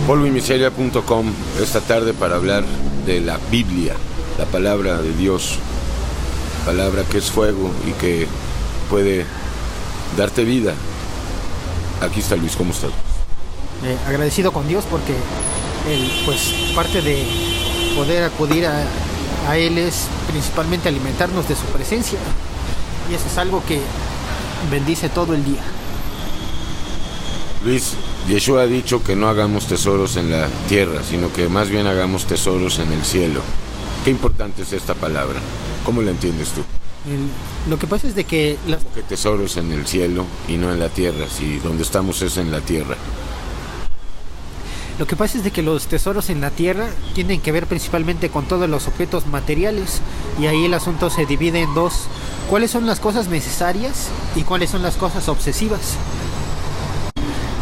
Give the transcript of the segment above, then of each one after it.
polvoymiseria.com esta tarde para hablar de la Biblia, la palabra de Dios, palabra que es fuego y que puede darte vida. Aquí está Luis, ¿cómo estás? Agradecido con Dios porque parte de poder acudir a Él es principalmente alimentarnos de su presencia, y eso es algo que bendice todo el día. Luis, Yeshua ha dicho que no hagamos tesoros en la tierra, sino que más bien hagamos tesoros en el cielo. Qué importante es esta palabra. ¿Cómo la entiendes tú? Lo que pasa es de que ¿Cómo que tesoros en el cielo y no en la tierra? Si donde estamos es en la tierra. Lo que pasa es de que los tesoros en la tierra tienen que ver principalmente con todos los objetos materiales, y ahí el asunto se divide en dos: cuáles son las cosas necesarias y cuáles son las cosas obsesivas.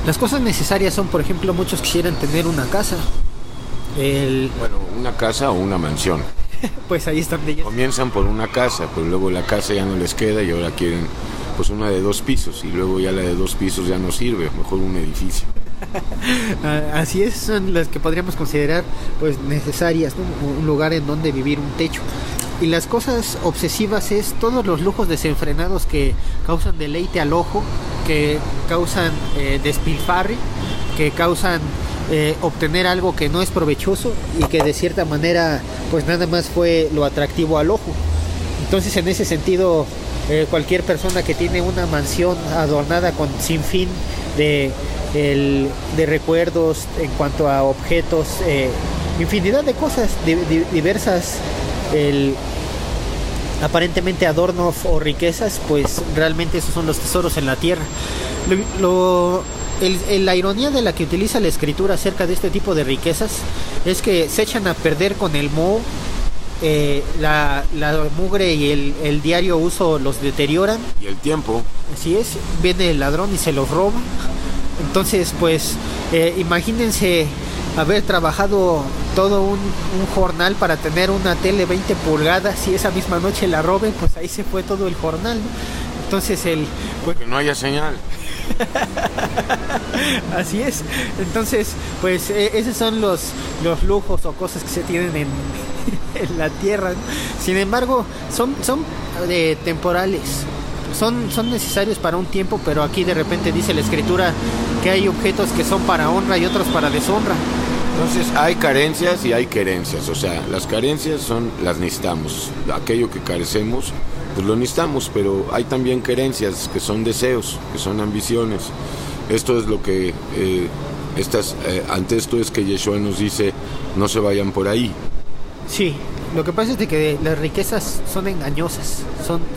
Las cosas necesarias son, por ejemplo, muchos quisieran tener una casa. Bueno, una casa o una mansión. Pues ahí están ellos. Comienzan por una casa, pero luego la casa ya no les queda y ahora quieren pues una de 2 pisos, y luego ya la de 2 pisos ya no sirve, mejor un edificio. Así es, son las que podríamos considerar pues necesarias, ¿no? Un lugar en donde vivir, un techo. Y las cosas obsesivas es todos los lujos desenfrenados que causan deleite al ojo, que causan despilfarre, que causan obtener algo que no es provechoso y que de cierta manera pues nada más fue lo atractivo al ojo. Entonces, en ese sentido, cualquier persona que tiene una mansión adornada con sinfín de recuerdos en cuanto a objetos, infinidad de cosas diversas, aparentemente adornos o riquezas, pues realmente esos son los tesoros en la tierra. La ironía de la que utiliza la escritura acerca de este tipo de riquezas es que se echan a perder con el moho. La mugre y el diario uso los deterioran. Y el tiempo. Así es, viene el ladrón y se los roba. Entonces, pues, imagínense haber trabajado todo un jornal para tener una tele 20 pulgadas y esa misma noche la roben, pues ahí se fue todo el jornal, ¿no? Entonces que no haya señal. Así es. Entonces, pues esos son los lujos o cosas que se tienen en la tierra, ¿no? Sin embargo, son temporales. Son necesarios para un tiempo, pero aquí de repente dice la escritura que hay objetos que son para honra y otros para deshonra. Entonces hay carencias y hay querencias. O sea, las carencias las necesitamos. Aquello que carecemos, pues lo necesitamos, pero hay también querencias que son deseos, que son ambiciones. Esto es lo que ante esto es que Yeshua nos dice: no se vayan por ahí. Sí, lo que pasa es de que las riquezas son engañosas,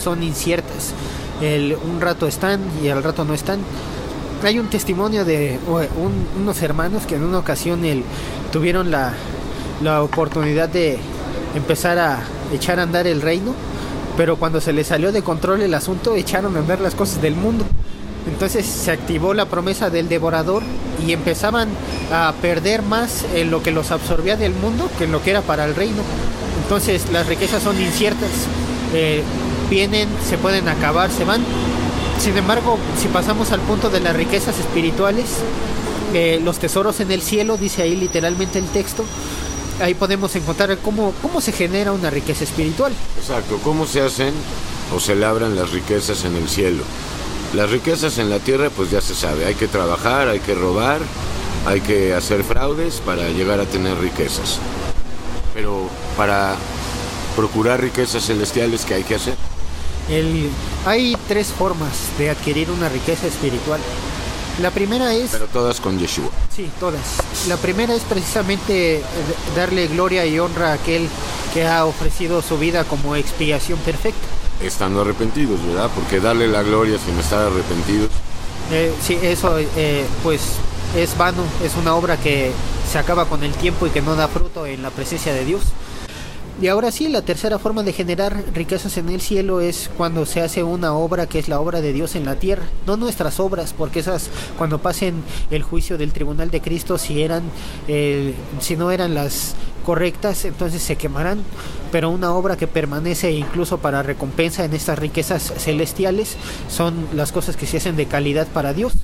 son inciertas. Un rato están y al rato no están. Hay un testimonio de unos hermanos que en una ocasión tuvieron la oportunidad de empezar a echar a andar el reino, pero cuando se les salió de control el asunto, echaron a andar las cosas del mundo. Entonces se activó la promesa del devorador y empezaban a perder más en lo que los absorbía del mundo que en lo que era para el reino. Entonces las riquezas son inciertas, vienen, se pueden acabar, se van. Sin embargo, si pasamos al punto de las riquezas espirituales, los tesoros en el cielo, dice ahí literalmente el texto, ahí podemos encontrar cómo se genera una riqueza espiritual. Exacto, cómo se hacen o se labran las riquezas en el cielo. Las riquezas en la tierra, pues ya se sabe, hay que trabajar, hay que robar, hay que hacer fraudes para llegar a tener riquezas. Pero para procurar riquezas celestiales, ¿qué hay que hacer? Hay 3 formas de adquirir una riqueza espiritual. La primera es... Pero todas con Yeshua. Sí, todas. La primera es precisamente darle gloria y honra a aquel que ha ofrecido su vida como expiación perfecta. Estando arrepentidos, ¿verdad? Porque darle la gloria sin estar arrepentidos. Sí, eso pues es vano, es una obra que se acaba con el tiempo y que no da fruto en la presencia de Dios. Y ahora sí, la tercera forma de generar riquezas en el cielo es cuando se hace una obra que es la obra de Dios en la tierra. No nuestras obras, porque esas, cuando pasen el juicio del tribunal de Cristo, si no eran las correctas, entonces se quemarán. Pero una obra que permanece incluso para recompensa en estas riquezas celestiales son las cosas que se hacen de calidad para Dios.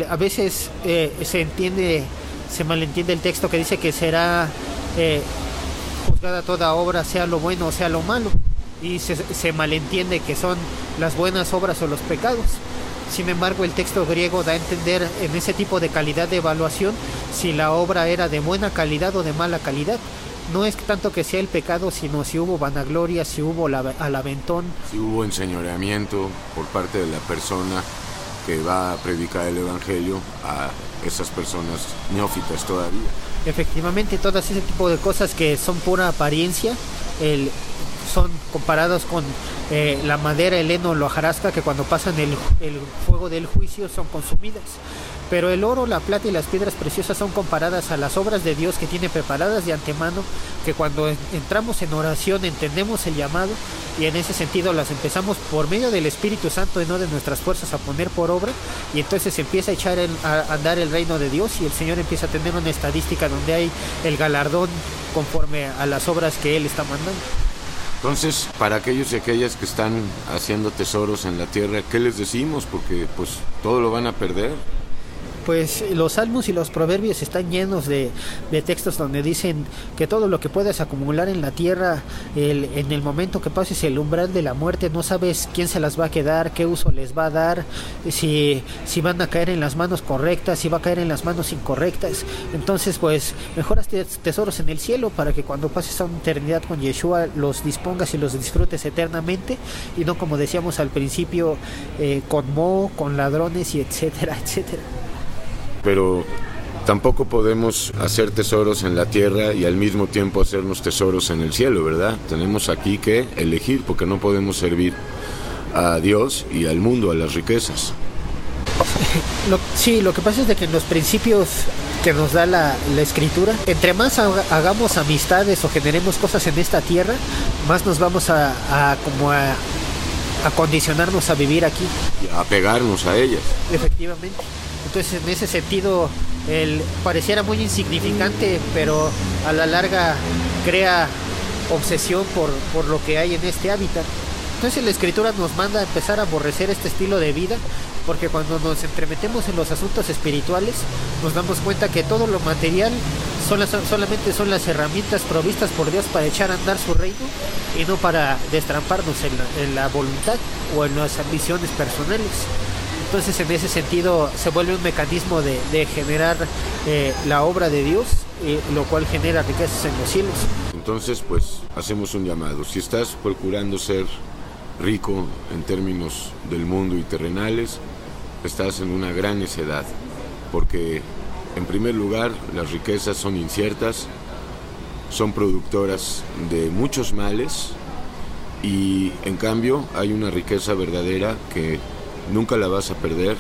A veces se entiende se malentiende el texto que dice que será juzgada toda obra, sea lo bueno o sea lo malo, y se malentiende que son las buenas obras o los pecados. Sin embargo, el texto griego da a entender en ese tipo de calidad de evaluación si la obra era de buena calidad o de mala calidad. No es tanto que sea el pecado, sino si hubo vanagloria, si hubo al aventón, si hubo enseñoreamiento por parte de la persona que va a predicar el evangelio a esas personas neófitas todavía. Efectivamente, todas ese tipo de cosas que son pura apariencia, son comparados con la madera, el heno, la hojarasca, que cuando pasan el fuego del juicio son consumidas. Pero el oro, la plata y las piedras preciosas son comparadas a las obras de Dios que tiene preparadas de antemano, que cuando entramos en oración entendemos el llamado, y en ese sentido las empezamos por medio del Espíritu Santo y no de nuestras fuerzas a poner por obra, y entonces empieza a echar a andar el reino de Dios, y el Señor empieza a tener una estadística donde hay el galardón conforme a las obras que Él está mandando. Entonces, para aquellos y aquellas que están haciendo tesoros en la tierra, ¿qué les decimos? Porque pues todo lo van a perder. Pues los salmos y los proverbios están llenos de textos donde dicen que todo lo que puedas acumular en la tierra, en el momento que pases el umbral de la muerte, no sabes quién se las va a quedar, qué uso les va a dar, si van a caer en las manos correctas, si va a caer en las manos incorrectas. Entonces, pues, mejor haz tesoros en el cielo para que cuando pases a una eternidad con Yeshua los dispongas y los disfrutes eternamente, y no, como decíamos al principio, con moho, con ladrones y etcétera, etcétera. Pero tampoco podemos hacer tesoros en la tierra y al mismo tiempo hacernos tesoros en el cielo, ¿verdad? Tenemos aquí que elegir, porque no podemos servir a Dios y al mundo, a las riquezas. Sí, lo que pasa es de que en los principios que nos da la Escritura, entre más hagamos amistades o generemos cosas en esta tierra, más nos vamos a condicionarnos a vivir aquí. Y a pegarnos a ellas. Efectivamente. Entonces, en ese sentido, pareciera muy insignificante, pero a la larga crea obsesión por lo que hay en este hábitat. Entonces, la Escritura nos manda a empezar a aborrecer este estilo de vida, porque cuando nos entremetemos en los asuntos espirituales, nos damos cuenta que todo lo material solamente son las herramientas provistas por Dios para echar a andar su reino, y no para destramparnos en la voluntad o en las ambiciones personales. Entonces, en ese sentido, se vuelve un mecanismo de generar la obra de Dios, lo cual genera riquezas en los cielos. Entonces, pues, hacemos un llamado. Si estás procurando ser rico en términos del mundo y terrenales, estás en una gran necedad, porque, en primer lugar, las riquezas son inciertas, son productoras de muchos males, y, en cambio, hay una riqueza verdadera que nunca la vas a perder,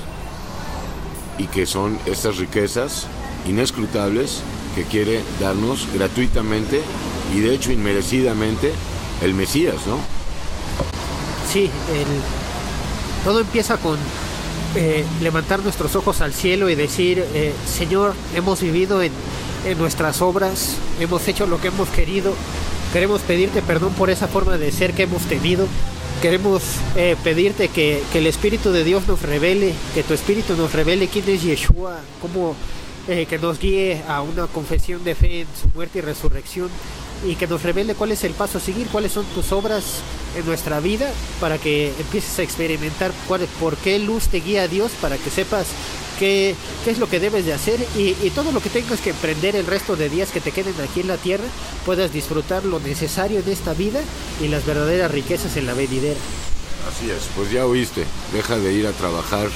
y que son estas riquezas inescrutables que quiere darnos gratuitamente y de hecho inmerecidamente el Mesías, ¿no? Sí, todo empieza con levantar nuestros ojos al cielo y decir, Señor, hemos vivido en nuestras obras, hemos hecho lo que hemos querido, queremos pedirte perdón por esa forma de ser que hemos tenido. Queremos pedirte que el Espíritu de Dios nos revele, que tu Espíritu nos revele quién es Yeshua, que nos guíe a una confesión de fe en su muerte y resurrección, y que nos revele cuál es el paso a seguir, cuáles son tus obras en nuestra vida, para que empieces a experimentar por qué luz te guía a Dios, para que sepas qué es lo que debes de hacer, y todo lo que tengas que emprender el resto de días que te queden aquí en la tierra, puedas disfrutar lo necesario en esta vida y las verdaderas riquezas en la venidera. Así es, pues ya oíste, deja de ir a trabajar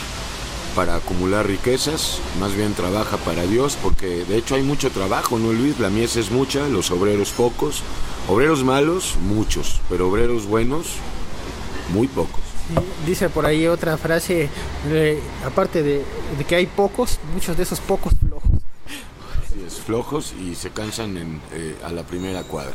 para acumular riquezas, más bien trabaja para Dios, porque de hecho hay mucho trabajo, ¿no, Luis? La mies es mucha, los obreros pocos, obreros malos, muchos, pero obreros buenos, muy pocos. Dice por ahí otra frase, aparte de que hay pocos, muchos de esos pocos flojos. Así es, flojos, y se cansan a la primera cuadra.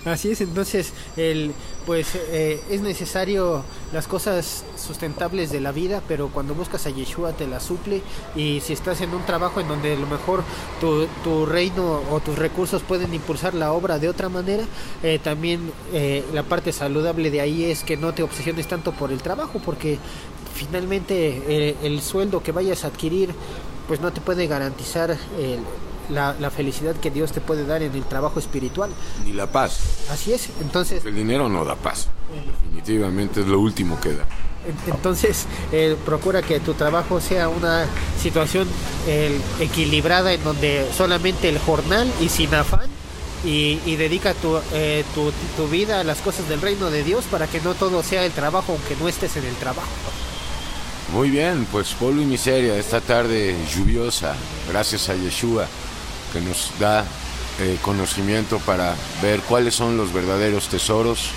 Así es, entonces es necesario las cosas sustentables de la vida, pero cuando buscas a Yeshua te la suple, y si estás en un trabajo en donde a lo mejor tu reino o tus recursos pueden impulsar la obra de otra manera, también la parte saludable de ahí es que no te obsesiones tanto por el trabajo, porque finalmente el sueldo que vayas a adquirir pues no te puede garantizar la felicidad que Dios te puede dar en el trabajo espiritual. Ni la paz. Así es, entonces... El dinero no da paz. Definitivamente es lo último que da. Entonces, procura que tu trabajo sea una situación equilibrada, en donde solamente el jornal y sin afán, y dedica tu vida a las cosas del reino de Dios, para que no todo sea el trabajo, aunque no estés en el trabajo. Muy bien, pues polvo y miseria, esta tarde lluviosa, gracias a Yeshua, que nos da conocimiento para ver cuáles son los verdaderos tesoros,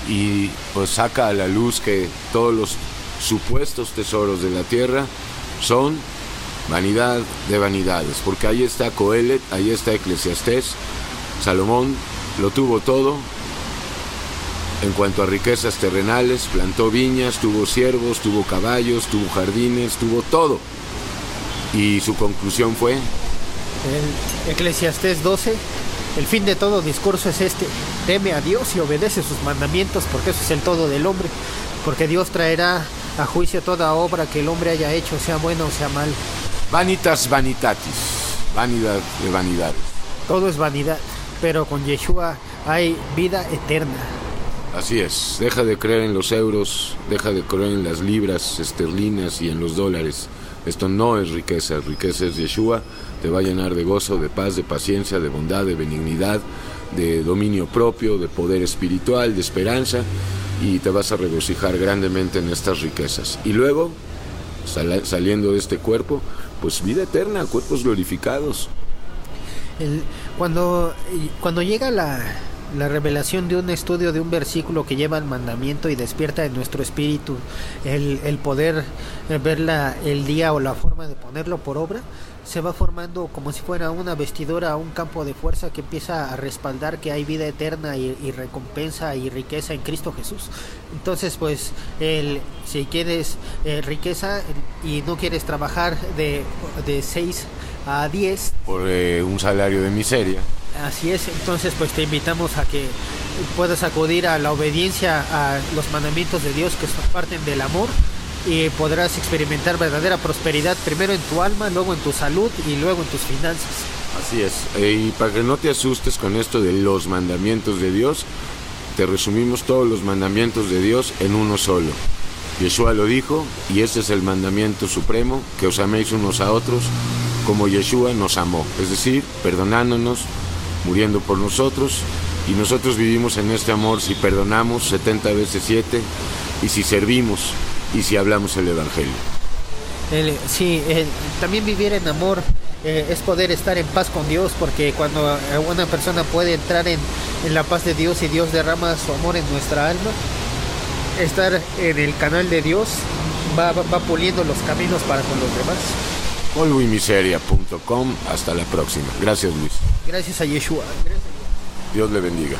y pues saca a la luz que todos los supuestos tesoros de la tierra son vanidad de vanidades, porque ahí está Coelet, ahí está Eclesiastés. Salomón lo tuvo todo en cuanto a riquezas terrenales, plantó viñas, tuvo siervos, tuvo caballos, tuvo jardines, tuvo todo, y su conclusión fue El Eclesiastés 12: el fin de todo discurso es este: teme a Dios y obedece sus mandamientos, porque eso es el todo del hombre, porque Dios traerá a juicio toda obra que el hombre haya hecho, sea buena o sea mal. Vanitas vanitatis, vanidad de vanidades. Todo es vanidad, pero con Yeshua hay vida eterna. Así es, deja de creer en los euros, deja de creer en las libras esterlinas y en los dólares. Esto no es riqueza es Yeshua. Te va a llenar de gozo, de paz, de paciencia, de bondad, de benignidad, de dominio propio, de poder espiritual, de esperanza, y te vas a regocijar grandemente en estas riquezas. Y luego, saliendo de este cuerpo, pues vida eterna, cuerpos glorificados. Cuando llega la revelación de un estudio de un versículo que lleva al mandamiento y despierta en nuestro espíritu el poder ver el día o la forma de ponerlo por obra, se va formando como si fuera una vestidura, un campo de fuerza que empieza a respaldar que hay vida eterna y recompensa y riqueza en Cristo Jesús. Entonces, pues, si quieres riqueza y no quieres trabajar de 6 a 10 por un salario de miseria. Así es, entonces pues te invitamos a que puedas acudir a la obediencia a los mandamientos de Dios, que parten del amor, y podrás experimentar verdadera prosperidad, primero en tu alma, luego en tu salud y luego en tus finanzas. Así es, y para que no te asustes con esto de los mandamientos de Dios, te resumimos todos los mandamientos de Dios en uno solo. Yeshua lo dijo, y este es el mandamiento supremo: que os améis unos a otros como Yeshua nos amó, es decir, perdonándonos, muriendo por nosotros, y nosotros vivimos en este amor si perdonamos 70 veces 7, y si servimos, y si hablamos el Evangelio. También vivir en amor es poder estar en paz con Dios, porque cuando una persona puede entrar en la paz de Dios y Dios derrama su amor en nuestra alma, estar en el canal de Dios va puliendo los caminos para con los demás. polvoymiseria.com. Hasta la próxima. Gracias, Luis. Gracias a Yeshua. Dios le bendiga.